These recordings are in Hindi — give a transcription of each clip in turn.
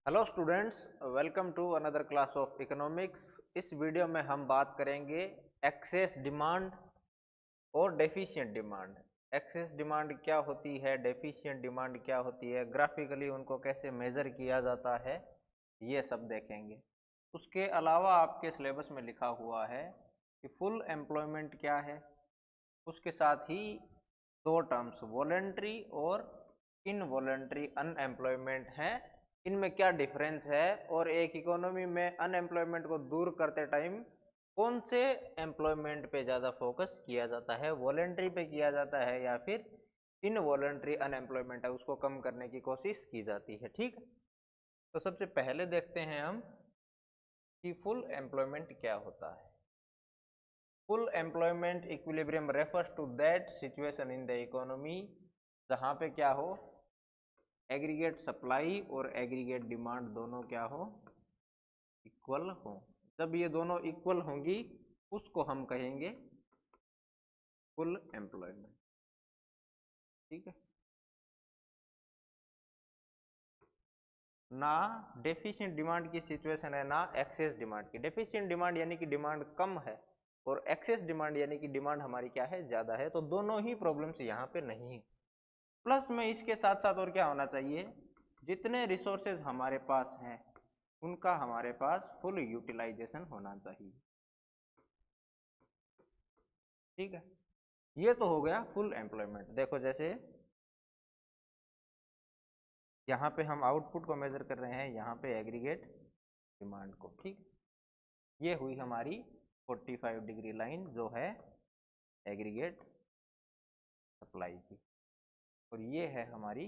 Hello students, welcome to another class of economics. इस वीडियो में हम बात करेंगे एक्सेस डिमांड और डेफिशिएंट डिमांड। एक्सेस डिमांड क्या होती है, डेफिशिएंट डिमांड क्या होती है, ग्राफिकली उनको कैसे मेज़र किया जाता है, ये सब देखेंगे। उसके अलावा आपके सिलेबस में लिखा हुआ है कि फुल एम्प्लॉयमेंट क्या है, उसके साथ ही दो टर्म्स वॉलेंट्री और इनवॉलेंट्री अनएम्प्लॉयमेंट हैं, इनमें क्या डिफरेंस है और एक इकोनॉमी में अनएम्प्लॉयमेंट को दूर करते टाइम कौन से एम्प्लॉयमेंट पे ज़्यादा फोकस किया जाता है, वॉलेंट्री पे किया जाता है या फिर इनवॉलेंट्री अनएम्प्लॉयमेंट है उसको कम करने की कोशिश की जाती है। ठीक, तो सबसे पहले देखते हैं हम कि फुल एम्प्लॉयमेंट क्या होता है। Full employment equilibrium refers to that situation in the economy जहाँ पे क्या हो, एग्रीगेट सप्लाई और एग्रीगेट डिमांड दोनों क्या हो, इक्वल हो। जब ये दोनों इक्वल होंगी उसको हम कहेंगे फुल एम्प्लॉयमेंट। ठीक है ना, डेफिशिएंट डिमांड की सिचुएशन है ना एक्सेस डिमांड की। डेफिशिएंट डिमांड यानी कि डिमांड कम है और एक्सेस डिमांड यानी कि डिमांड हमारी क्या है, ज़्यादा है। तो दोनों ही प्रॉब्लम्स यहाँ पे नहीं है। प्लस में इसके साथ साथ और क्या होना चाहिए, जितने रिसोर्सेज हमारे पास हैं उनका हमारे पास फुल यूटिलाइजेशन होना चाहिए। ठीक है, ये तो हो गया फुल एम्प्लॉयमेंट। देखो जैसे यहाँ पे हम आउटपुट को मेजर कर रहे हैं, यहाँ पे एग्रीगेट डिमांड को। ठीक, ये हुई हमारी 45 डिग्री लाइन जो है एग्रीगेट सप्लाई की, और ये है हमारी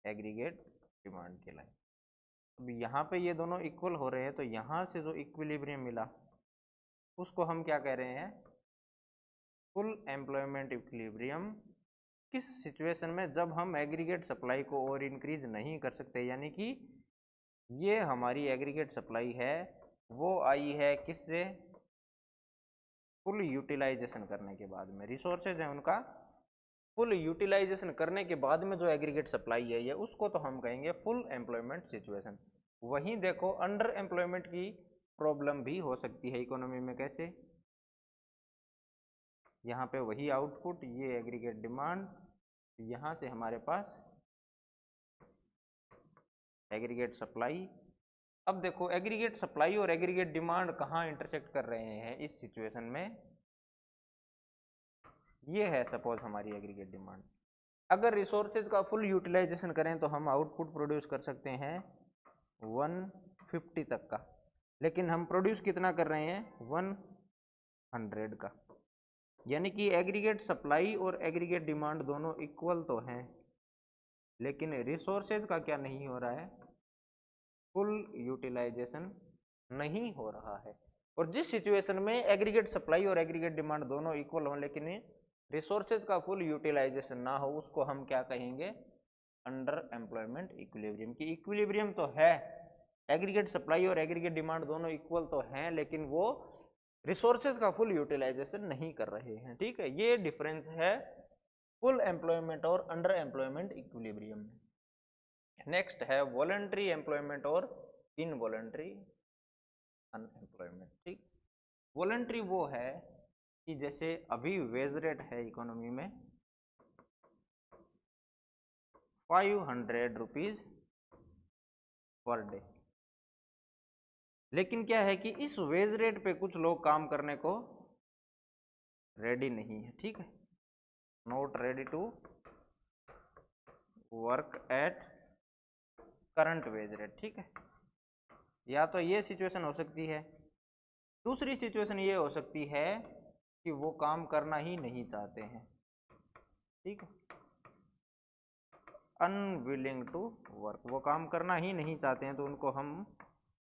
एग्रीगेट डिमांड की लाइन। अब यहाँ पे ये दोनों इक्वल हो रहे हैं तो यहाँ से जो इक्विलिब्रियम मिला उसको हम क्या कह रहे हैं, फुल एम्प्लॉयमेंट इक्विलिब्रियम। किस सिचुएशन में, जब हम एग्रीगेट सप्लाई को और इंक्रीज नहीं कर सकते, यानी कि ये हमारी एग्रीगेट सप्लाई है वो आई है किससे, फुल यूटिलाइजेशन करने के बाद में। रिसोर्सेज हैं उनका फुल यूटिलाइजेशन करने के बाद में जो एग्रीगेट सप्लाई है ये, उसको तो हम कहेंगे फुल एम्प्लॉयमेंट सिचुएशन। वहीं देखो अंडर एम्प्लॉयमेंट की प्रॉब्लम भी हो सकती है इकोनॉमी में। कैसे, यहाँ पे वही आउटपुट, ये एग्रीगेट डिमांड, यहाँ से हमारे पास एग्रीगेट सप्लाई। अब देखो एग्रीगेट सप्लाई और एग्रीगेट डिमांड कहाँ इंटरसेक्ट कर रहे हैं इस सिचुएशन में। ये है सपोज हमारी एग्रीगेट डिमांड। अगर रिसोर्सेज का फुल यूटिलाइजेशन करें तो हम आउटपुट प्रोड्यूस कर सकते हैं 150 तक का, लेकिन हम प्रोड्यूस कितना कर रहे हैं, 100 का। यानी कि एग्रीगेट सप्लाई और एग्रीगेट डिमांड दोनों इक्वल तो हैं, लेकिन रिसोर्सेज का क्या नहीं हो रहा है, फुल यूटिलाइजेशन नहीं हो रहा है। और जिस सिचुएशन में एग्रीगेट सप्लाई और एग्रीगेट डिमांड दोनों इक्वल हो लेकिन रिसोर्सेज का फुल यूटिलाइजेशन ना हो, उसको हम क्या कहेंगे, अंडर एम्प्लॉयमेंट इक्विलिब्रियम। की इक्विलिब्रियम तो है, एग्रीगेट सप्लाई और एग्रीगेट डिमांड दोनों इक्वल तो हैं लेकिन वो रिसोर्सेज का फुल यूटिलाइजेशन नहीं कर रहे हैं। ठीक है, ये डिफरेंस है फुल एम्प्लॉयमेंट और अंडर एम्प्लॉयमेंट इक्विलिब्रियम में। नेक्स्ट है वॉलंटरी एम्प्लॉयमेंट और इनवॉलंटरी अनएम्प्लॉयमेंट। ठीक, वॉलंटरी वो है कि जैसे अभी वेज रेट है इकोनॉमी में 500 रुपीज पर डे, लेकिन क्या है कि इस वेज रेट पे कुछ लोग काम करने को रेडी नहीं है। ठीक है, not ready to work at current wage rate. ठीक है, या तो ये सिचुएशन हो सकती है, दूसरी सिचुएशन ये हो सकती है कि वो काम करना ही नहीं चाहते हैं। ठीक है, अनविलिंग टू वर्क, वो काम करना ही नहीं चाहते हैं तो उनको हम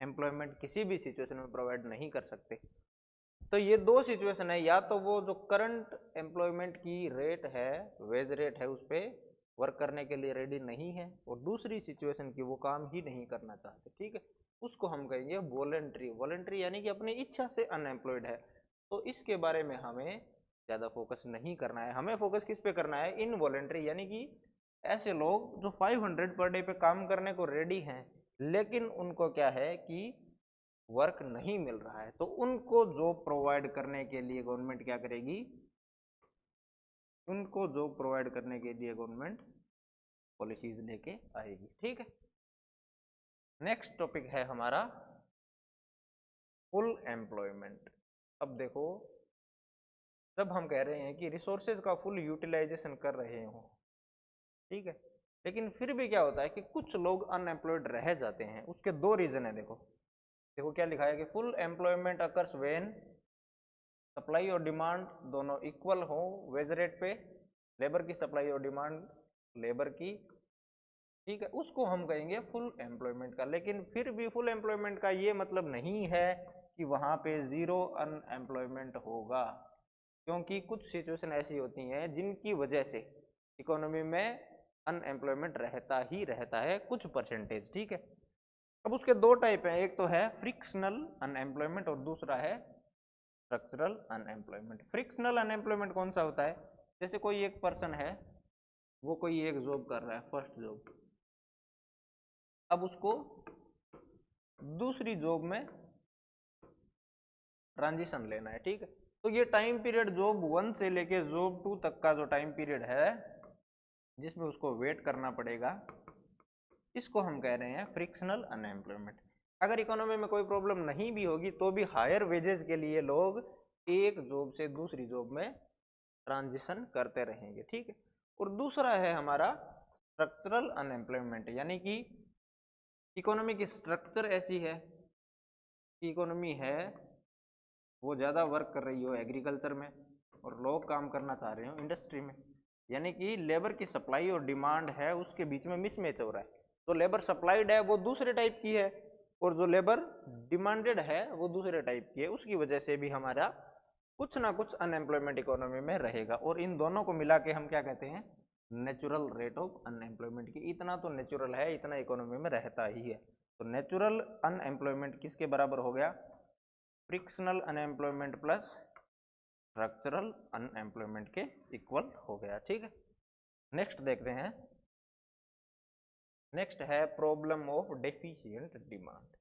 एम्प्लॉयमेंट किसी भी सिचुएशन में प्रोवाइड नहीं कर सकते। तो ये दो सिचुएशन है, या तो वो जो करंट एम्प्लॉयमेंट की रेट है, वेज रेट है, उस पर वर्क करने के लिए रेडी नहीं है, और दूसरी सिचुएशन की वो काम ही नहीं करना चाहते। ठीक है, उसको हम कहेंगे वॉलंटरी। वॉलंटरी यानी कि अपनी इच्छा से अनएम्प्लॉयड है। तो इसके बारे में हमें ज़्यादा फोकस नहीं करना है, हमें फोकस किस पे करना है, इनवॉलंटरी, यानी कि ऐसे लोग जो 500 पर डे पे काम करने को रेडी हैं लेकिन उनको क्या है कि वर्क नहीं मिल रहा है, तो उनको जॉब प्रोवाइड करने के लिए गवर्नमेंट क्या करेगी, उनको जॉब प्रोवाइड करने के लिए गवर्नमेंट पॉलिसीज लेके आएगी। ठीक है, नेक्स्ट टॉपिक है हमारा फुल एम्प्लॉयमेंट। अब देखो, जब हम कह रहे हैं कि रिसोर्सेज का फुल यूटिलाइजेशन कर रहे हो, ठीक है, लेकिन फिर भी क्या होता है कि कुछ लोग अनएम्प्लॉयड रह जाते हैं। उसके दो रीजन है। देखो देखो क्या लिखा है कि full employment occurs when supply और डिमांड दोनों इक्वल हो वेज रेट पे, लेबर की सप्लाई और डिमांड लेबर की, ठीक है, उसको हम कहेंगे फुल एम्प्लॉयमेंट का। लेकिन फिर भी फुल एम्प्लॉयमेंट का ये मतलब नहीं है कि वहाँ पे जीरो अनएम्प्लॉयमेंट होगा, क्योंकि कुछ सिचुएशन ऐसी होती हैं जिनकी वजह से इकोनॉमी में अनएम्प्लॉयमेंट रहता है कुछ परसेंटेज। ठीक है, अब उसके दो टाइप हैं, एक तो है फ्रिक्शनल अनएम्प्लॉयमेंट और दूसरा है स्ट्रक्चरल अनएम्प्लॉयमेंट। फ्रिक्शनल अनएम्प्लॉयमेंट कौन सा होता है, जैसे कोई एक पर्सन है, वो कोई एक जॉब कर रहा है, फर्स्ट जॉब, अब उसको दूसरी जॉब में ट्रांजिशन लेना है। ठीक है, तो ये टाइम पीरियड जॉब 1 से लेके जॉब 2 तक का जो टाइम पीरियड है जिसमें उसको वेट करना पड़ेगा, इसको हम कह रहे हैं फ्रिक्शनल अनएम्प्लॉयमेंट। अगर इकोनॉमी में कोई प्रॉब्लम नहीं भी होगी तो भी हायर वेजेस के लिए लोग एक जॉब से दूसरी जॉब में ट्रांजिशन करते रहेंगे। ठीक है, और दूसरा है हमारा स्ट्रक्चरल अनएम्प्लॉयमेंट, यानी कि इकोनॉमी की स्ट्रक्चर ऐसी है कि इकोनॉमी है वो ज़्यादा वर्क कर रही हो एग्रीकल्चर में और लोग काम करना चाह रहे हो इंडस्ट्री में, यानी कि लेबर की सप्लाई और डिमांड है उसके बीच में मिसमैच हो रहा है। तो लेबर सप्लाइड है वो दूसरे टाइप की है और जो लेबर डिमांडेड है वो दूसरे टाइप की है, उसकी वजह से भी हमारा कुछ ना कुछ अनएम्प्लॉयमेंट इकोनॉमी में रहेगा। और इन दोनों को मिला के हम क्या कहते हैं, नेचुरल रेट ऑफ अनएम्प्लॉयमेंट की। इतना तो नेचुरल है, इतना इकोनॉमी में रहता ही है। तो नेचुरल अनएम्प्लॉयमेंट किसके बराबर हो गया, frictional unemployment plus structural unemployment के इक्वल हो गया। ठीक है, नेक्स्ट देखते हैं, नेक्स्ट है problem of deficient demand.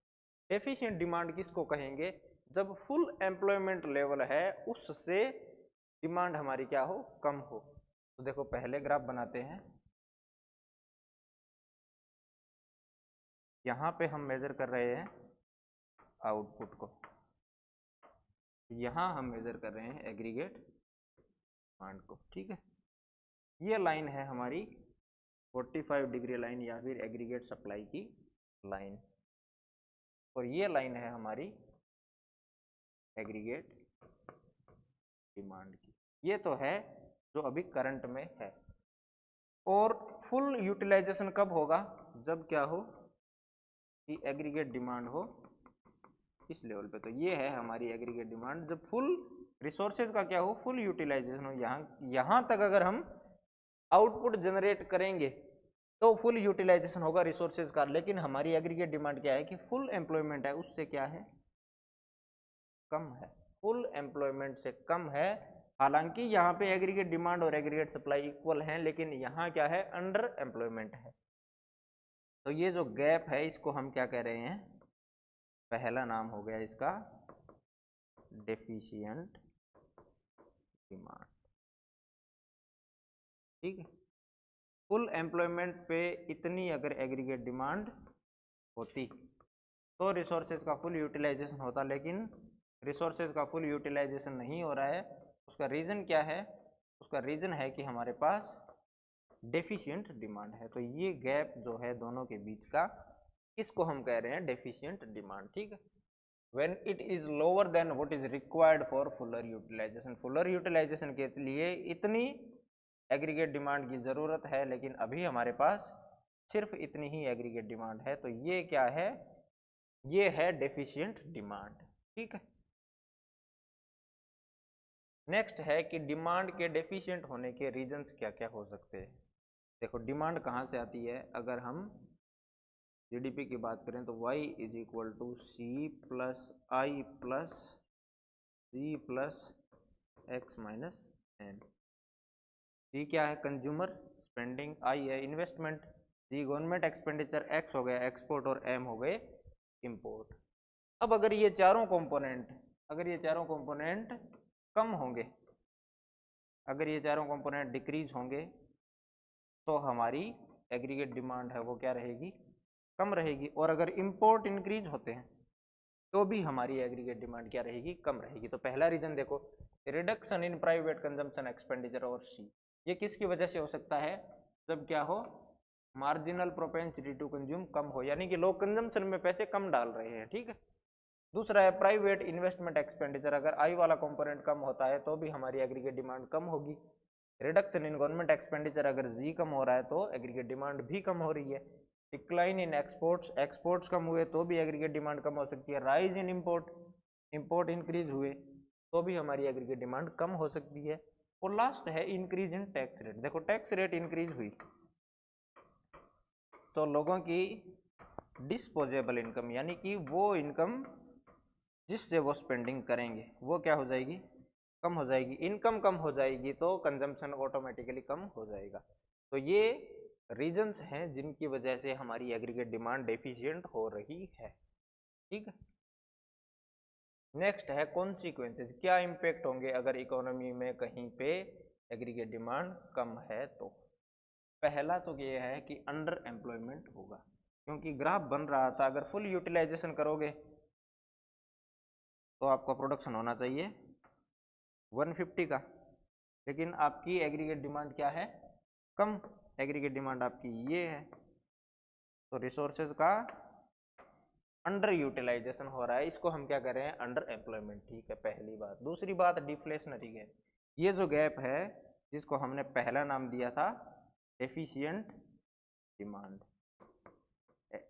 Deficient demand किसको कहेंगे, जब फुल एम्प्लॉयमेंट लेवल है उससे डिमांड हमारी क्या हो, कम हो। तो देखो पहले ग्राफ बनाते हैं, यहाँ पे हम मेजर कर रहे हैं आउटपुट को, यहाँ हम मेजर कर रहे हैं एग्रीगेट डिमांड को। ठीक है, ये लाइन है हमारी 45 डिग्री लाइन या फिर एग्रीगेट सप्लाई की लाइन, और ये लाइन है हमारी एग्रीगेट डिमांड की। ये तो है जो अभी करंट में है। और फुल यूटिलाइजेशन कब होगा, जब क्या हो कि एग्रीगेट डिमांड हो इस लेवल पे। तो ये है हमारी एग्रीगेट डिमांड, जब फुल रिसोर्सेज का क्या हो, फुल यूटिलाइजेशन हो। यहाँ तक अगर हम आउटपुट जनरेट करेंगे तो फुल यूटिलाइजेशन होगा रिसोर्सेज का। लेकिन हमारी एग्रीगेट डिमांड क्या है कि फुल एम्प्लॉयमेंट है, उससे क्या है, कम है, फुल एम्प्लॉयमेंट से कम है। हालांकि यहाँ पे एग्रीगेट डिमांड और एग्रीगेट सप्लाई इक्वल हैं, लेकिन यहाँ क्या है, अंडर एम्प्लॉयमेंट है। तो ये जो गैप है इसको हम क्या कह रहे हैं, पहला नाम हो गया इसका डेफिशिएंट डिमांड। ठीक है, फुल एम्प्लॉयमेंट पे इतनी अगर एग्रीगेट डिमांड होती तो रिसोर्सेज का फुल यूटिलाइजेशन होता, लेकिन रिसोर्सेज का फुल यूटिलाइजेशन नहीं हो रहा है। उसका रीज़न क्या है, उसका रीज़न है कि हमारे पास डेफिशिएंट डिमांड है। तो ये गैप जो है दोनों के बीच का, इसको हम कह रहे हैं डेफिशिएंट डिमांड। ठीक है, when it is lower than what is required for fuller utilization. Fuller utilization के लिए इतनी एग्रीगेट डिमांड की ज़रूरत है, लेकिन अभी हमारे पास सिर्फ इतनी ही एग्रीगेट डिमांड है। तो ये क्या है, ये है डेफिशिएंट डिमांड। ठीक है, नेक्स्ट है कि डिमांड के डेफिशिएंट होने के रीजंस क्या क्या हो सकते हैं। देखो डिमांड कहाँ से आती है, अगर हम जीडीपी की बात करें तो y is equal to C plus I plus G plus X minus N. C क्या है, कंज्यूमर स्पेंडिंग, आई है investment, G government expenditure X हो गया एक्सपोर्ट और एम हो गए इंपोर्ट। अब अगर ये चारों कंपोनेंट कम होंगे, अगर ये चारों कंपोनेंट डिक्रीज होंगे तो हमारी एग्रीगेट डिमांड है वो क्या रहेगी, कम रहेगी। और अगर इंपोर्ट इंक्रीज होते हैं तो भी हमारी एग्रीगेट डिमांड क्या रहेगी, कम रहेगी। तो पहला रीजन देखो, reduction in private consumption expenditure और सी, ये किसकी वजह से हो सकता है, जब क्या हो, मार्जिनल प्रोपेंसिटी टू कंज्यूम कम हो, यानी कि लोग कंजम्पशन में पैसे कम डाल रहे हैं, ठीक है। दूसरा है प्राइवेट इन्वेस्टमेंट एक्सपेंडिचर, अगर आई वाला कंपोनेंट कम होता है तो भी हमारी एग्रीगेट डिमांड कम होगी। रिडक्शन इन गवर्नमेंट एक्सपेंडिचर, अगर जी कम हो रहा है तो एग्रीगेट डिमांड भी कम हो रही है। डिक्लाइन इन एक्सपोर्ट्स, एक्सपोर्ट्स कम हुए तो भी एग्रीगेट डिमांड कम हो सकती है। Rise in import, import increase हुए तो भी हमारी एग्रीगेट डिमांड कम हो सकती है। और लास्ट है इंक्रीज इन टैक्स रेट, देखो टैक्स रेट इंक्रीज हुई तो लोगों की डिस्पोजेबल इनकम, यानी कि वो इनकम जिससे वो स्पेंडिंग करेंगे वो क्या हो जाएगी, कम हो जाएगी। इनकम कम हो जाएगी तो कंजम्पशन ऑटोमेटिकली कम हो जाएगा। तो ये रीजंस हैं जिनकी वजह से हमारी एग्रीगेट डिमांड डेफिशिएंट हो रही है, ठीक है। नेक्स्ट है कॉन्सिक्वेंसेस, क्या इम्पैक्ट होंगे अगर इकोनॉमी में कहीं पे एग्रीगेट डिमांड कम है तो। पहला तो ये है कि अंडर एम्प्लॉयमेंट होगा, क्योंकि ग्राफ बन रहा था, अगर फुल यूटिलाइजेशन करोगे तो आपका प्रोडक्शन होना चाहिए 150 का, लेकिन आपकी एग्रीगेट डिमांड क्या है, कम। एग्रीगेट डिमांड आपकी ये है, तो रिसोर्सेज का अंडर यूटिलाइजेशन हो रहा है, इसको हम क्या कर रहे हैं, अंडर एम्प्लॉयमेंट, ठीक है, पहली बात। दूसरी बात डिफ्लेशनरी गैप, ये जो गैप है जिसको हमने पहला नाम दिया था deficient demand,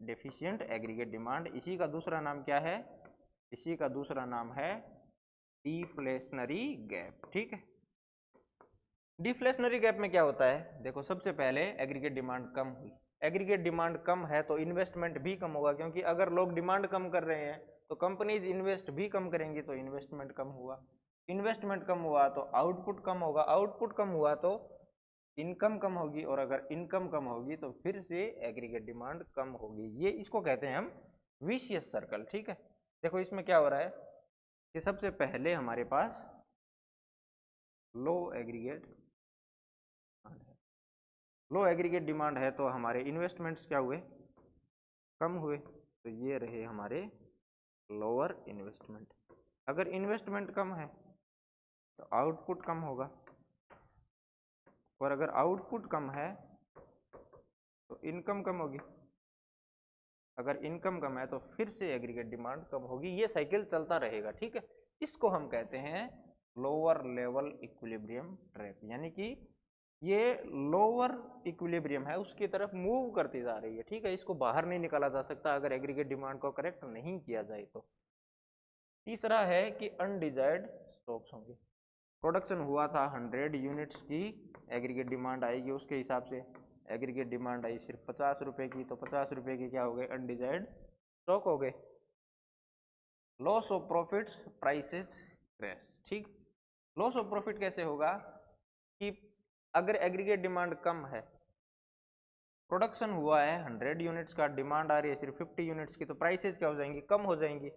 deficient aggregate demand, इसी का दूसरा नाम क्या है, इसी का दूसरा नाम है डिफ्लेशनरी गैप, ठीक है। डिफ्लेशनरी गैप में क्या होता है, देखो सबसे पहले एग्रीगेट डिमांड कम हुई, एग्रीगेट डिमांड कम है तो इन्वेस्टमेंट भी कम होगा, क्योंकि अगर लोग डिमांड कम कर रहे हैं तो कंपनीज इन्वेस्ट भी कम करेंगी, तो इन्वेस्टमेंट कम हुआ, इन्वेस्टमेंट कम हुआ तो आउटपुट कम होगा, आउटपुट कम हुआ तो इनकम कम होगी, और अगर इनकम कम होगी तो फिर से एग्रीगेट डिमांड कम होगी। ये इसको कहते हैं हम विशियस सर्कल, ठीक है। देखो इसमें क्या हो रहा है कि सबसे पहले हमारे पास लो एग्रीगेट डिमांड है तो हमारे इन्वेस्टमेंट्स क्या हुए, कम हुए, तो ये रहे हमारे लोअर इन्वेस्टमेंट। अगर इन्वेस्टमेंट कम है तो आउटपुट कम होगा, और अगर आउटपुट कम है तो इनकम कम होगी, अगर इनकम कम है तो फिर से एग्रीगेट डिमांड कम होगी, ये साइकिल चलता रहेगा, ठीक है। इसको हम कहते हैं लोअर लेवल इक्विलिब्रियम ट्रैप, यानी कि ये लोअर इक्विलिब्रियम है उसकी तरफ मूव करती जा रही है, ठीक है। इसको बाहर नहीं निकाला जा सकता अगर एग्रीगेट डिमांड को करेक्ट नहीं किया जाए तो। तीसरा है कि अनडिजायर्ड स्टॉक्स होंगे, प्रोडक्शन हुआ था 100 यूनिट्स की, एग्रीगेट डिमांड आएगी उसके हिसाब से, एग्रीगेट डिमांड आई सिर्फ 50 रुपये की, तो 50 रुपये की क्या हो गए, अनडिजायर्ड स्टॉक हो गए। Loss of profits, prices crash, ठीक। लॉस ऑफ प्रॉफिट कैसे होगा कि अगर एग्रीगेट डिमांड कम है, प्रोडक्शन हुआ है 100 यूनिट्स का, डिमांड आ रही है सिर्फ 50 यूनिट्स की, तो प्राइसेस क्या हो जाएंगी, कम हो जाएंगी।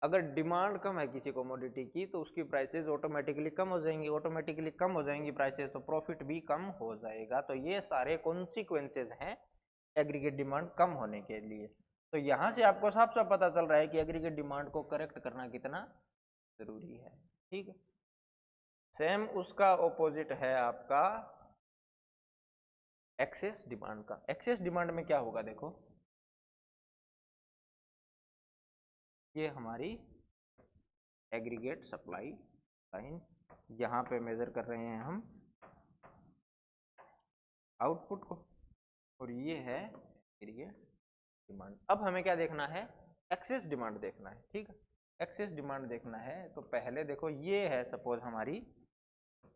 अगर डिमांड कम है किसी कमोडिटी की तो उसकी प्राइसेस ऑटोमेटिकली कम हो जाएंगी, ऑटोमेटिकली कम हो जाएंगी प्राइसेस तो प्रॉफिट भी कम हो जाएगा। तो ये सारे कॉन्सिक्वेंसेज हैं एग्रीगेट डिमांड कम होने के लिए। तो यहाँ से आपको साफ साफ पता चल रहा है कि एग्रीगेट डिमांड को करेक्ट करना कितना जरूरी है, ठीक है। सेम उसका ऑपोजिट है आपका एक्सेस डिमांड का। एक्सेस डिमांड में क्या होगा, देखो ये हमारी एग्रीगेट सप्लाई लाइन, यहाँ पे मेजर कर रहे हैं हम आउटपुट को, और ये है एग्रीगेट डिमांड। अब हमें क्या देखना है, एक्सेस डिमांड देखना है, ठीक है। एक्सेस डिमांड देखना है तो पहले देखो ये है सपोज हमारी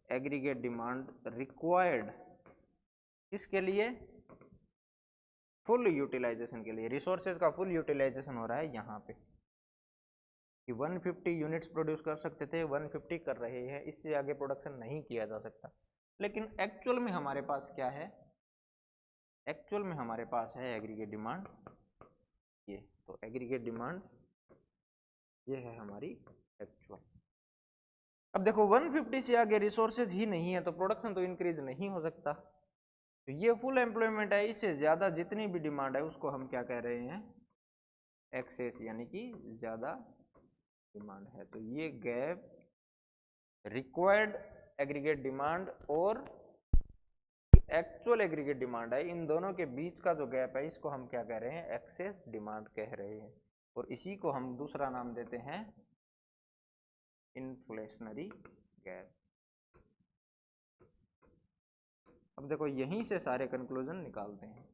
एग्रीगेट डिमांड रिक्वायर्ड, इसके लिए फुल यूटिलाइजेशन के लिए, रिसोर्सेज का फुल यूटिलाइजेशन हो रहा है यहाँ पे कि 150 यूनिट्स प्रोड्यूस कर सकते थे, 150 कर रहे हैं, इससे आगे प्रोडक्शन नहीं किया जा सकता। लेकिन एक्चुअल में हमारे पास क्या है, एक्चुअल में हमारे पास है एग्रीगेट डिमांड ये, तो एग्रीगेट डिमांड ये है हमारी एक्चुअल। अब देखो 150 से आगे रिसोर्सेज ही नहीं है तो प्रोडक्शन तो इंक्रीज नहीं हो सकता, तो ये फुल एम्प्लॉयमेंट है, इससे ज्यादा जितनी भी डिमांड है उसको हम क्या कह रहे हैं, एक्सेस, यानी कि ज्यादा डिमांड है। तो ये गैप रिक्वायर्ड एग्रीगेट डिमांड और एक्चुअल एग्रीगेट डिमांड है, इन दोनों के बीच का जो गैप है इसको हम क्या कह रहे हैं, एक्सेस डिमांड कह रहे हैं, और इसी को हम दूसरा नाम देते हैं इन्फ्लेशनरी गैप। अब देखो यहीं से सारे कंक्लूजन निकालते हैं।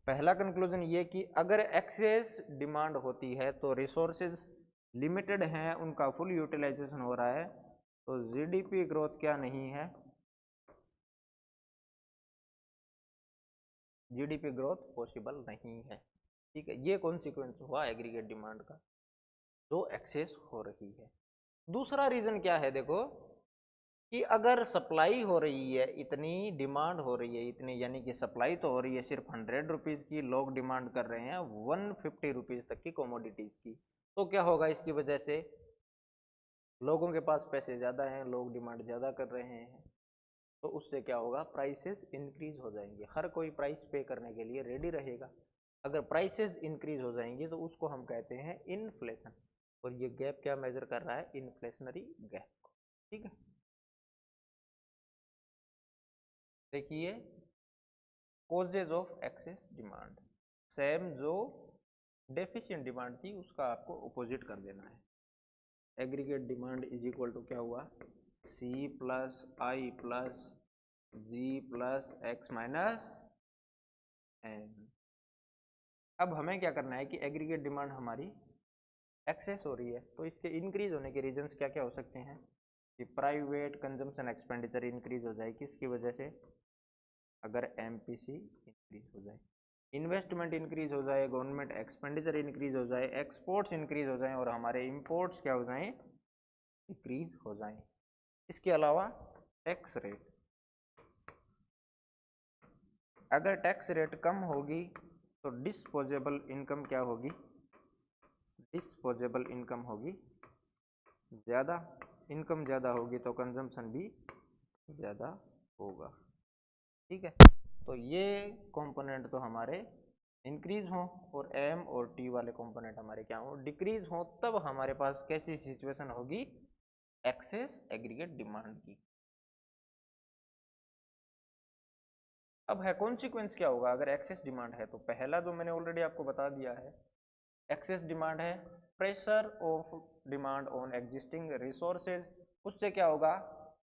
पहला कंक्लूजन ये कि अगर एक्सेस डिमांड होती है तो रिसोर्सेज लिमिटेड हैं, उनका फुल यूटिलाइजेशन हो रहा है, तो जीडीपी ग्रोथ क्या नहीं है, जीडीपी ग्रोथ पॉसिबल नहीं है। ठीक है, ये कॉन्सिक्वेंस हुआ एग्रीगेट डिमांड का जो एक्सेस हो रही है। दूसरा रीजन क्या है, देखो कि अगर सप्लाई हो रही है, इतनी डिमांड हो रही है, इतनी यानी कि सप्लाई तो हो रही है सिर्फ 100 रुपीज़ की, लोग डिमांड कर रहे हैं 150 रुपीज़ तक की कमोडिटीज़ की, तो क्या होगा, इसकी वजह से लोगों के पास पैसे ज़्यादा हैं, लोग डिमांड ज़्यादा कर रहे हैं, तो उससे क्या होगा, प्राइसेस इंक्रीज हो जाएंगे, हर कोई प्राइस पे करने के लिए रेडी रहेगा। अगर प्राइसेस इंक्रीज हो जाएंगे तो उसको हम कहते हैं इन्फ्लेशन, और ये गैप क्या मेजर कर रहा है, इन्फ्लेशनरी गैप। ठीक है, देखिए causes of excess demand, same जो डेफिशिएंट डिमांड थी उसका आपको अपोजिट कर देना है। Aggregate demand is equal to क्या हुआ, C plus I plus G plus X minus N. अब हमें क्या करना है कि एग्रीगेट डिमांड हमारी एक्सेस हो रही है, तो इसके इंक्रीज होने के रीजंस क्या क्या हो सकते हैं, कि प्राइवेट कंजम्पशन एक्सपेंडिचर इंक्रीज हो जाए, किसकी वजह से, अगर एमपीसी इंक्रीज हो जाए, इन्वेस्टमेंट इंक्रीज हो जाए, गवर्नमेंट एक्सपेंडिचर इंक्रीज हो जाए, एक्सपोर्ट्स इंक्रीज हो जाएं और हमारे इंपोर्ट्स क्या हो जाएं, डिक्रीज हो जाएं। इसके अलावा टैक्स रेट, अगर टैक्स रेट कम होगी तो डिस्पोजेबल इनकम क्या होगी, डिस्पोजेबल इनकम होगी ज़्यादा, इनकम ज़्यादा होगी तो कंजम्पशन भी ज़्यादा होगा। ठीक है, तो ये कंपोनेंट तो हमारे इंक्रीज हो और एम और टी वाले कंपोनेंट हमारे क्या हो, डिक्रीज हो, तब हमारे पास कैसी सिचुएशन होगी, एक्सेस एग्रीगेट डिमांड की। अब है कॉन्सिक्वेंस क्या होगा अगर एक्सेस डिमांड है, तो पहला जो मैंने ऑलरेडी आपको बता दिया है, एक्सेस डिमांड है, pressure of demand on existing resources, उससे क्या होगा,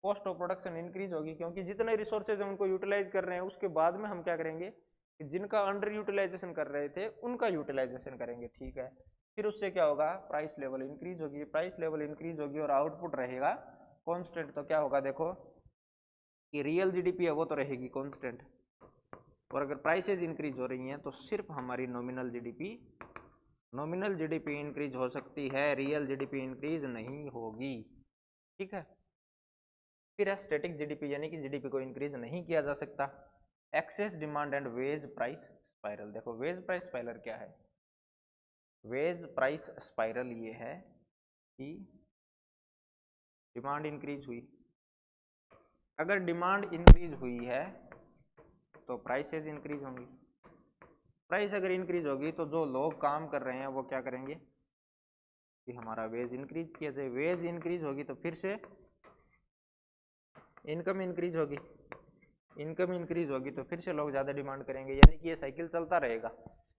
कॉस्ट ऑफ प्रोडक्शन इंक्रीज होगी, क्योंकि जितने रिसोर्सेज हैं उनको यूटिलाइज कर रहे हैं, उसके बाद में हम क्या करेंगे कि जिनका अंडर यूटिलाइजेशन कर रहे थे उनका यूटिलाइजेशन करेंगे। ठीक है, फिर उससे क्या होगा, प्राइस लेवल इंक्रीज होगी, प्राइस लेवल इंक्रीज होगी और आउटपुट रहेगा कॉन्स्टेंट, तो क्या होगा, देखो कि रियल जीडीपी है वो तो रहेगी कॉन्स्टेंट, और अगर प्राइसेज इंक्रीज हो रही हैं तो सिर्फ हमारी नॉमिनल जीडीपी इंक्रीज हो सकती है, रियल जीडीपी इंक्रीज नहीं होगी। ठीक है, फिर है स्टैटिक जीडीपी, यानी कि जीडीपी को इंक्रीज नहीं किया जा सकता। Excess demand and wage price spiral, देखो वेज प्राइस स्पाइरल क्या है, वेज प्राइस स्पाइरल ये है कि डिमांड इंक्रीज हुई, अगर डिमांड इंक्रीज हुई है तो प्राइसेज इंक्रीज होंगी, प्राइस अगर इंक्रीज होगी तो जो लोग काम कर रहे हैं वो क्या करेंगे कि हमारा वेज इंक्रीज किया जाए, वेज इंक्रीज होगी तो फिर से इनकम इंक्रीज होगी, इनकम इंक्रीज होगी तो फिर से लोग ज़्यादा डिमांड करेंगे, यानी कि ये साइकिल चलता रहेगा।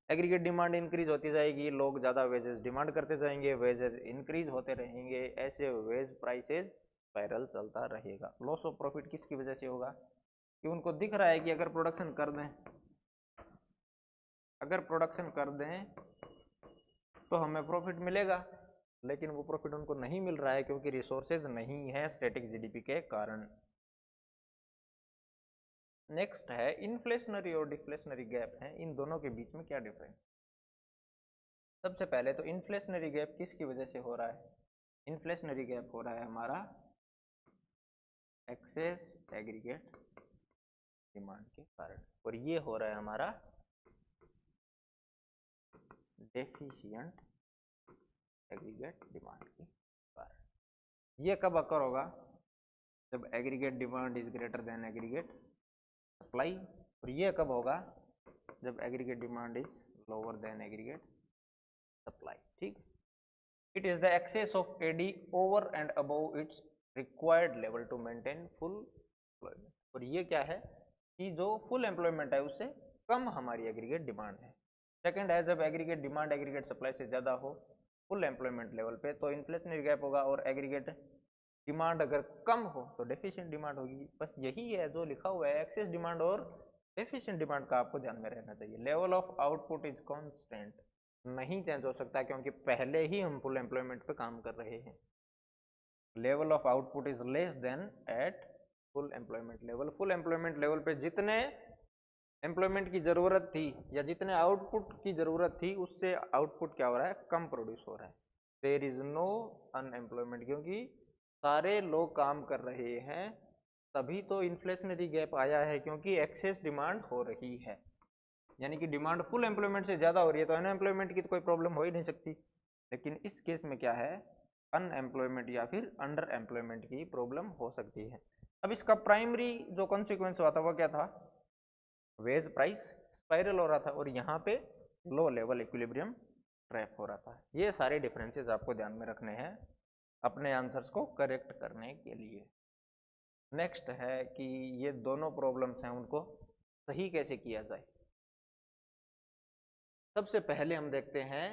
एग्रीगेट डिमांड इंक्रीज होती जाएगी, लोग ज़्यादा वेजेस डिमांड करते जाएंगे, वेजेस इंक्रीज होते रहेंगे, ऐसे वेज प्राइसेज स्पाइरल चलता रहेगा। लॉस ऑफ प्रॉफिट किसकी वजह से होगा, कि उनको दिख रहा है कि अगर प्रोडक्शन कर दें, अगर प्रोडक्शन कर दें तो हमें प्रॉफिट मिलेगा, लेकिन वो प्रॉफिट उनको नहीं मिल रहा है क्योंकि रिसोर्सेज नहीं है स्टैटिक जीडीपी के कारण। नेक्स्ट है इन्फ्लेशनरी और डिफ्लेशनरी गैप है, इन दोनों के बीच में क्या डिफरेंस। सबसे पहले तो इन्फ्लेशनरी गैप किसकी वजह से हो रहा है, इन्फ्लेशनरी गैप हो रहा है हमारा एक्सेस एग्रीगेट डिमांड के कारण, और ये हो रहा है हमारा डेफिशिएंट एग्रीगेट डिमांड के कारण। ये कब अकर होगा? जब aggregate demand is greater than aggregate supply. और ये कब होगा? जब aggregate demand is lower than aggregate supply. ठीक, it is the excess of AD over and above its required level to maintain full employment. और ये क्या है कि जो फुल एम्प्लॉयमेंट है उससे कम हमारी एग्रीगेट डिमांड है। सेकंड है, जब एग्रीगेट डिमांड एग्रीगेट सप्लाई से ज़्यादा हो फुल एम्प्लॉयमेंट लेवल पे तो इन्फ्लेशनरी गैप होगा, और एग्रीगेट डिमांड अगर कम हो तो डेफिशिएंट डिमांड होगी। बस यही है जो लिखा हुआ है, एक्सेस डिमांड और डेफिशिएंट डिमांड का आपको ध्यान में रहना चाहिए। Level of output is constant, नहीं चेंज हो सकता क्योंकि पहले ही हम फुल एम्प्लॉयमेंट पे काम कर रहे हैं। Level of output is less than at full employment level. Full employment level पे जितने एम्प्लॉयमेंट की ज़रूरत थी या जितने आउटपुट की ज़रूरत थी उससे आउटपुट क्या हो रहा है? कम प्रोड्यूस हो रहा है। देयर इज नो अनएम्प्लॉयमेंट, क्योंकि सारे लोग काम कर रहे हैं, तभी तो इन्फ्लेशनरी गैप आया है, क्योंकि एक्सेस डिमांड हो रही है। यानी कि डिमांड फुल एम्प्लॉयमेंट से ज़्यादा हो रही है तो अनएम्प्लॉयमेंट की तो कोई प्रॉब्लम हो ही नहीं सकती। लेकिन इस केस में क्या है? अनएम्प्लॉयमेंट या फिर अंडर एम्प्लॉयमेंट की प्रॉब्लम हो सकती है। अब इसका प्राइमरी जो कॉन्सिक्वेंस हुआ था वो क्या था? वेज प्राइस स्पाइरल हो रहा था, और यहाँ पे लो लेवल इक्विलिब्रियम ट्रैप हो रहा था। ये सारे डिफरेंसेस आपको ध्यान में रखने हैं अपने आंसर्स को करेक्ट करने के लिए। नेक्स्ट है कि ये दोनों प्रॉब्लम्स हैं उनको सही कैसे किया जाए। सबसे पहले हम देखते हैं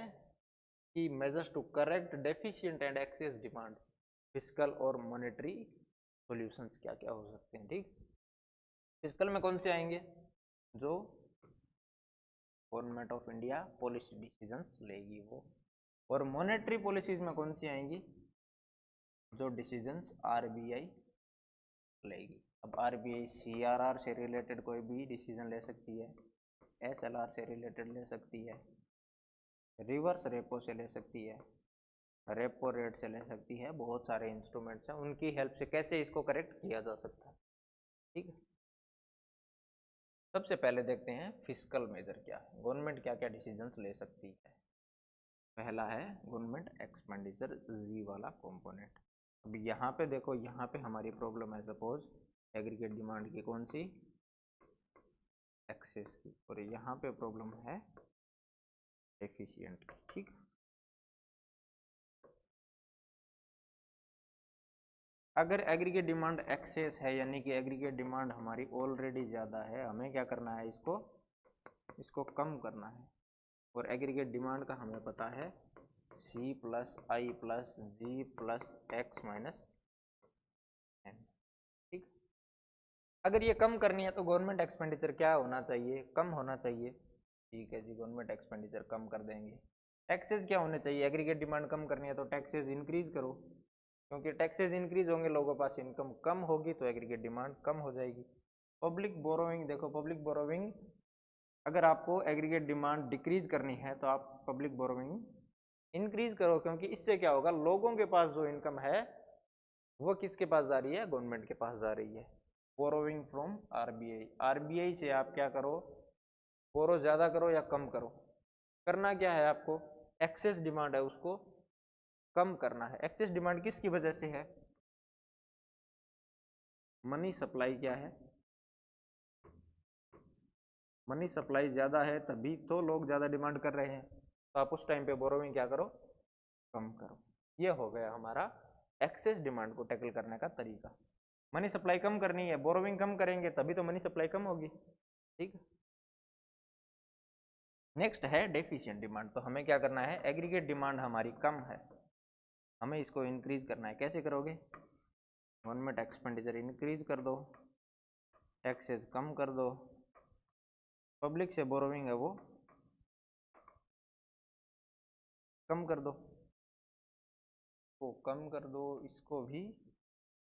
कि measures to correct deficient and excess demand, fiscal और मॉनेटरी सॉल्यूशंस क्या क्या हो सकते हैं। ठीक, फिस्कल में कौन से आएंगे? जो government of India policy decisions लेगी वो। और मॉनेटरी पॉलिसीज में कौन सी आएंगी? जो डिसीजंस आरबीआई लेगी। अब आरबीआई सीआरआर से रिलेटेड कोई भी डिसीजन ले सकती है, एसएलआर से रिलेटेड ले सकती है, रिवर्स रेपो से ले सकती है, रेपो रेट से ले सकती है। बहुत सारे इंस्ट्रूमेंट्स हैं, उनकी हेल्प से कैसे इसको करेक्ट किया जा सकता है। ठीक है, सबसे पहले देखते हैं फिस्कल मेजर क्या है, गवर्नमेंट क्या क्या डिसीजंस ले सकती है। पहला है गवर्नमेंट एक्सपेंडिचर, जी वाला कंपोनेंट। अब यहाँ पे देखो, यहाँ पे हमारी प्रॉब्लम है सपोज एग्रीगेट डिमांड की, कौन सी? एक्सेस की, और यहाँ पे प्रॉब्लम है एफिशिएंट। ठीक, अगर एग्रीगेट डिमांड एक्सेस है यानी कि एग्रीगेट डिमांड हमारी ऑलरेडी ज़्यादा है, हमें क्या करना है? इसको कम करना है। और एग्रीगेट डिमांड का हमें पता है सी plus I plus G plus X minus N. ठीक, अगर ये कम करनी है तो गवर्नमेंट एक्सपेंडिचर क्या होना चाहिए? कम होना चाहिए। ठीक है जी, गवर्नमेंट एक्सपेंडिचर कम कर देंगे। टैक्सेस क्या होने चाहिए? एग्रीगेट डिमांड कम करनी है तो टैक्सेस इंक्रीज करो, क्योंकि टैक्सेस इंक्रीज होंगे लोगों के पास इनकम कम होगी तो एग्रीगेट डिमांड कम हो जाएगी। पब्लिक बोरोइंग देखो, पब्लिक बोरोइंग अगर आपको एग्रीगेट डिमांड डिक्रीज करनी है तो आप पब्लिक बोरोइंग इंक्रीज करो, क्योंकि इससे क्या होगा? लोगों के पास जो इनकम है वो किसके पास जा रही है? गवर्नमेंट के पास जा रही है। बोरोइंग फ्रॉम आरबीआई, आरबीआई से आप क्या करो? बोरो ज़्यादा करो या कम करो। करना क्या है आपको? एक्सेस डिमांड है उसको कम करना है। एक्सेस डिमांड किसकी वजह से है? मनी सप्लाई क्या है? मनी सप्लाई ज़्यादा है तभी तो लोग ज़्यादा डिमांड कर रहे हैं, तो आप उस टाइम पे बोरोइंग क्या करो? कम करो। ये हो गया हमारा एक्सेस डिमांड को टैकल करने का तरीका। मनी सप्लाई कम करनी है, बोरोइंग कम करेंगे तभी तो मनी सप्लाई कम होगी। ठीक, नेक्स्ट है डेफिशिएंट डिमांड। तो हमें क्या करना है? एग्रीगेट डिमांड हमारी कम है, हमें इसको इंक्रीज करना है। कैसे करोगे? गवर्नमेंट एक्सपेंडिचर इंक्रीज कर दो, टैक्सेस कम कर दो, पब्लिक से बोरोइंग है वो कम कर दो, को कम कर दो। इसको भी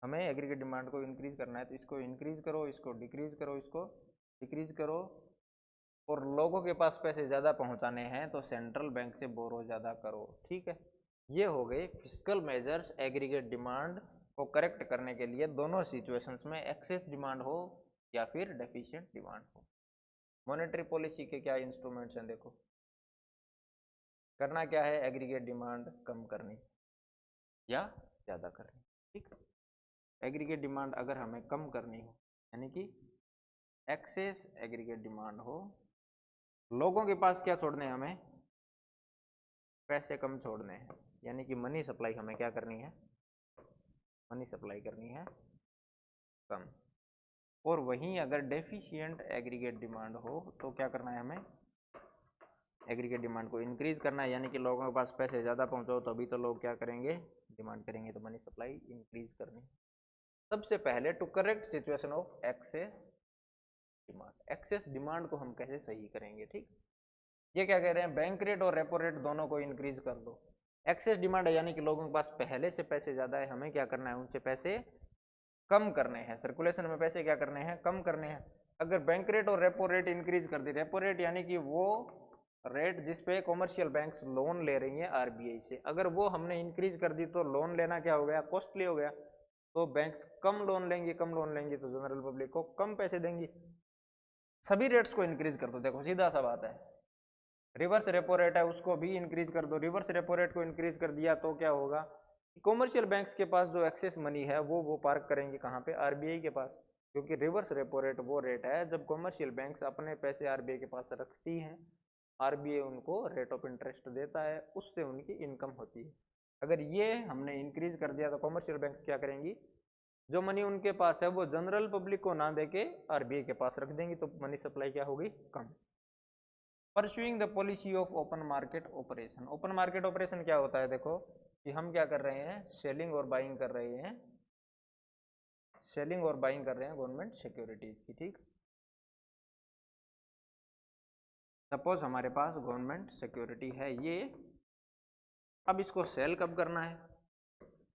हमें एग्रीगेट डिमांड को इंक्रीज करना है तो इसको इंक्रीज करो, इसको डिक्रीज करो, इसको डिक्रीज करो। और लोगों के पास पैसे ज़्यादा पहुंचाने हैं तो सेंट्रल बैंक से बोरो ज़्यादा करो। ठीक है, ये हो गए फिस्कल मेजर्स एग्रीगेट डिमांड को करेक्ट करने के लिए दोनों सिचुएशंस में, एक्सेस डिमांड हो या फिर डेफिशिएंट डिमांड हो। मॉनेटरी पॉलिसी के क्या इंस्ट्रूमेंट्स हैं, देखो करना क्या है, एग्रीगेट डिमांड कम करनी या ज़्यादा करनी। ठीक, एग्रीगेट डिमांड अगर हमें कम करनी हो, यानी कि एक्सेस एग्रीगेट डिमांड हो, लोगों के पास क्या छोड़ने हैं, हमें पैसे कम छोड़ने हैं, यानी कि मनी सप्लाई हमें क्या करनी है, मनी सप्लाई करनी है कम। और वहीं अगर डेफिशिएंट एग्रीगेट डिमांड हो तो क्या करना है, हमें एग्रीगेट डिमांड को इंक्रीज करना है, यानी कि लोगों के पास पैसे ज़्यादा पहुंचाओ तभी तो लोग क्या करेंगे, डिमांड करेंगे, तो मनी सप्लाई इंक्रीज करनी। सबसे पहले to correct situation of excess demand, excess demand को हम कैसे सही करेंगे। ठीक, ये क्या कह रहे हैं, बैंक रेट और रेपो रेट दोनों को इंक्रीज कर दो। एक्सेस डिमांड है यानी कि लोगों के पास पहले से पैसे ज़्यादा है, हमें क्या करना है, उनसे पैसे कम करने हैं, सर्कुलेशन में पैसे क्या करने हैं, कम करने हैं। अगर बैंक रेट और रेपो रेट इंक्रीज कर दी, रेपो रेट यानी कि वो रेट जिस पे कॉमर्शियल बैंक्स लोन ले रही हैं आरबीआई से, अगर वो हमने इंक्रीज कर दी तो लोन लेना क्या हो गया, कॉस्टली हो गया, तो बैंक्स कम लोन लेंगी, कम लोन लेंगी तो जनरल पब्लिक को कम पैसे देंगी। सभी रेट्स को इंक्रीज कर दो, देखो सीधा सा बात है। रिवर्स रेपो रेट है उसको भी इंक्रीज कर दो, रिवर्स रेपो रेट को इंक्रीज कर दिया तो क्या होगा, कॉमर्शियल बैंक्स के पास जो एक्सेस मनी है वो पार्क करेंगे कहाँ पे, आरबीआई के पास, क्योंकि रिवर्स रेपो रेट वो रेट है जब कॉमर्शियल बैंक्स अपने पैसे आरबीआई के पास रखती हैं, आरबीआई उनको रेट ऑफ इंटरेस्ट देता है, उससे उनकी इनकम होती है। अगर ये हमने इंक्रीज कर दिया तो कॉमर्शियल बैंक क्या करेंगी, जो मनी उनके पास है वो जनरल पब्लिक को ना देके आरबीआई के पास रख देंगी, तो मनी सप्लाई क्या होगी, कम। Pursuing the policy of open market operation, open market operation क्या होता है, देखो कि हम क्या कर रहे हैं, सेलिंग और बाइंग कर रहे हैं, सेलिंग और बाइंग कर रहे हैं गवर्नमेंट सिक्योरिटीज की। ठीक, सपोज हमारे पास गवर्नमेंट सिक्योरिटी है ये, अब इसको सेल कब करना है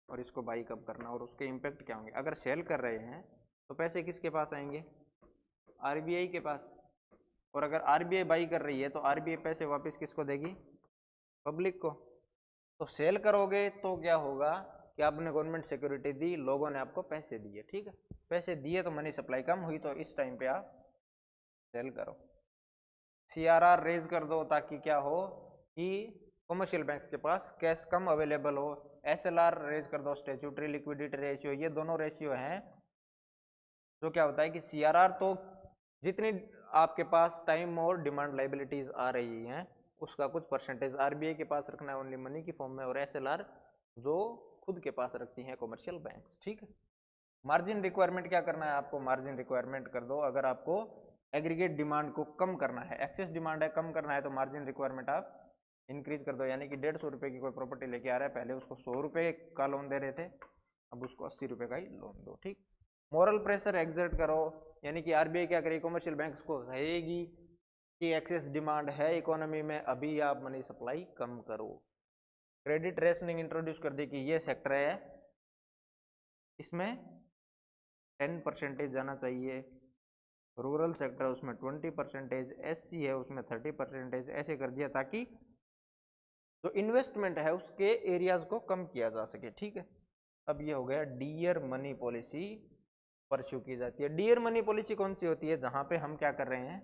और इसको बाई कब करना, और उसके इम्पैक्ट क्या होंगे। अगर सेल कर रहे हैं तो पैसे किसके पास आएंगे, आरबीआई के पास, और अगर आरबीआई बाई कर रही है तो आरबीआई पैसे वापस किसको देगी, पब्लिक को। तो सेल करोगे तो क्या होगा कि आपने गवर्नमेंट सिक्योरिटी दी, लोगों ने आपको पैसे दिए, ठीक है, पैसे दिए तो मनी सप्लाई कम हुई, तो इस टाइम पे आप सेल करो। सीआरआर रेज कर दो ताकि क्या हो कि कॉमर्शियल बैंक्स के पास कैश कम अवेलेबल हो। एसएलआर रेज कर दो, स्टैट्यूटरी लिक्विडिटी रेशियो, ये दोनों रेशियो हैं जो क्या होता है कि सीआरआर तो जितनी आपके पास टाइम और डिमांड लाइबिलिटीज आ रही हैं उसका कुछ परसेंटेज आरबीआई के पास रखना है ओनली मनी की फॉर्म में, और एसएलआर जो खुद के पास रखती हैं कॉमर्शियल बैंक्स। ठीक है, मार्जिन रिक्वायरमेंट क्या करना है आपको, मार्जिन रिक्वायरमेंट कर दो। अगर आपको एग्रीगेट डिमांड को कम करना है, एक्सेस डिमांड है कम करना है, तो मार्जिन रिक्वायरमेंट आप इंक्रीज कर दो, यानी कि 150 रुपये की कोई प्रॉपर्टी लेके आ रहा है, पहले उसको 100 रुपये का लोन दे रहे थे, अब उसको 80 रुपये का ही लोन दो। ठीक, मॉरल प्रेशर एग्जर्ट करो, यानी कि आरबीआई क्या करेगी, कमर्शियल बैंक्स को कहेगी कि एक्सेस डिमांड है इकोनॉमी में, अभी आप मनी सप्लाई कम करो। क्रेडिट रेशनिंग इंट्रोड्यूस कर दी कि ये सेक्टर है इसमें 10% जाना चाहिए, रूरल सेक्टर है उसमें 20%, एससी है उसमें 30%, ऐसे कर दिया ताकि जो इन्वेस्टमेंट है उसके एरियाज को कम किया जा सके। ठीक है, अब ये हो गया डियर मनी पॉलिसी परस्यू की जाती है। डियर मनी पॉलिसी कौन सी होती है, जहां पे हम क्या कर रहे हैं,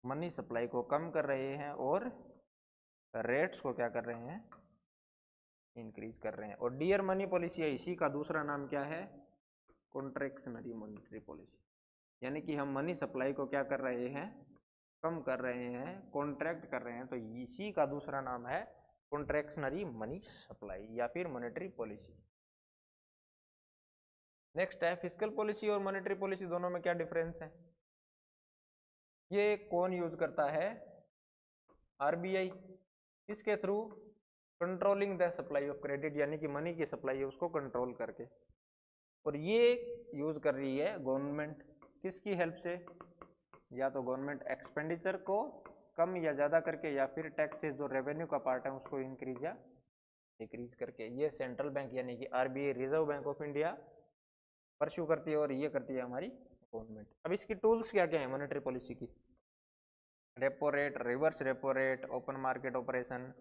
मनी सप्लाई को कम कर रहे हैं और रेट्स को क्या कर रहे हैं, इंक्रीज कर रहे हैं। और डियर मनी पॉलिसी है, इसी का दूसरा नाम क्या है, कॉन्ट्रैक्शनरी मॉनेटरी पॉलिसी, यानी कि हम मनी सप्लाई को क्या कर रहे हैं, कम कर रहे हैं, कॉन्ट्रैक्ट कर रहे हैं, तो इसी का दूसरा नाम है कॉन्ट्रैक्शनरी मनी सप्लाई या फिर मॉनेटरी पॉलिसी। नेक्स्ट है फिस्कल पॉलिसी और मॉनेटरी पॉलिसी, दोनों में क्या डिफरेंस है। ये कौन यूज करता है, आरबीआई, इसके through controlling the supply of credit, यानी कि मनी की सप्लाई है उसको कंट्रोल करके, और ये यूज कर रही है गवर्नमेंट, किसकी हेल्प से, या तो गवर्नमेंट एक्सपेंडिचर को कम या ज़्यादा करके, या फिर टैक्सेस जो रेवेन्यू का पार्ट है उसको इंक्रीज या डिक्रीज करके। ये सेंट्रल बैंक यानी कि RBI, reserve bank of India pursue करती है, और ये करती है हमारी गवर्नमेंट। अब इसकी टूल्स क्या क्या है मॉनेटरी पॉलिसी की, repo rate, reverse repo rate, open market operation,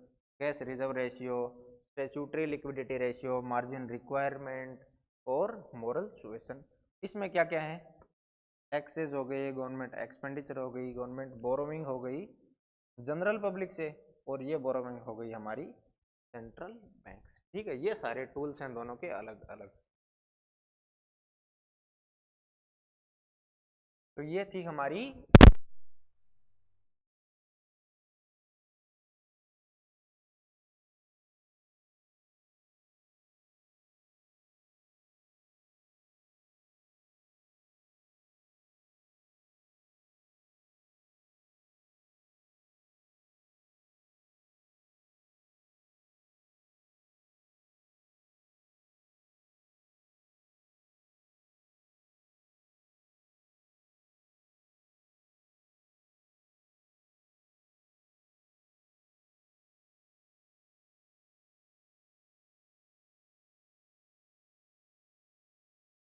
cash reserve ratio, statutory liquidity ratio, margin requirement और मोरल सुएशन। इसमें क्या क्या है, टैक्सेस हो गए, गवर्नमेंट एक्सपेंडिचर हो गई, गवर्नमेंट बोरोविंग हो गई जनरल पब्लिक से, और ये बोरोविंग हो गई हमारी सेंट्रल बैंक से। ठीक है, ये सारे टूल्स हैं दोनों के अलग अलग। तो ये थी हमारी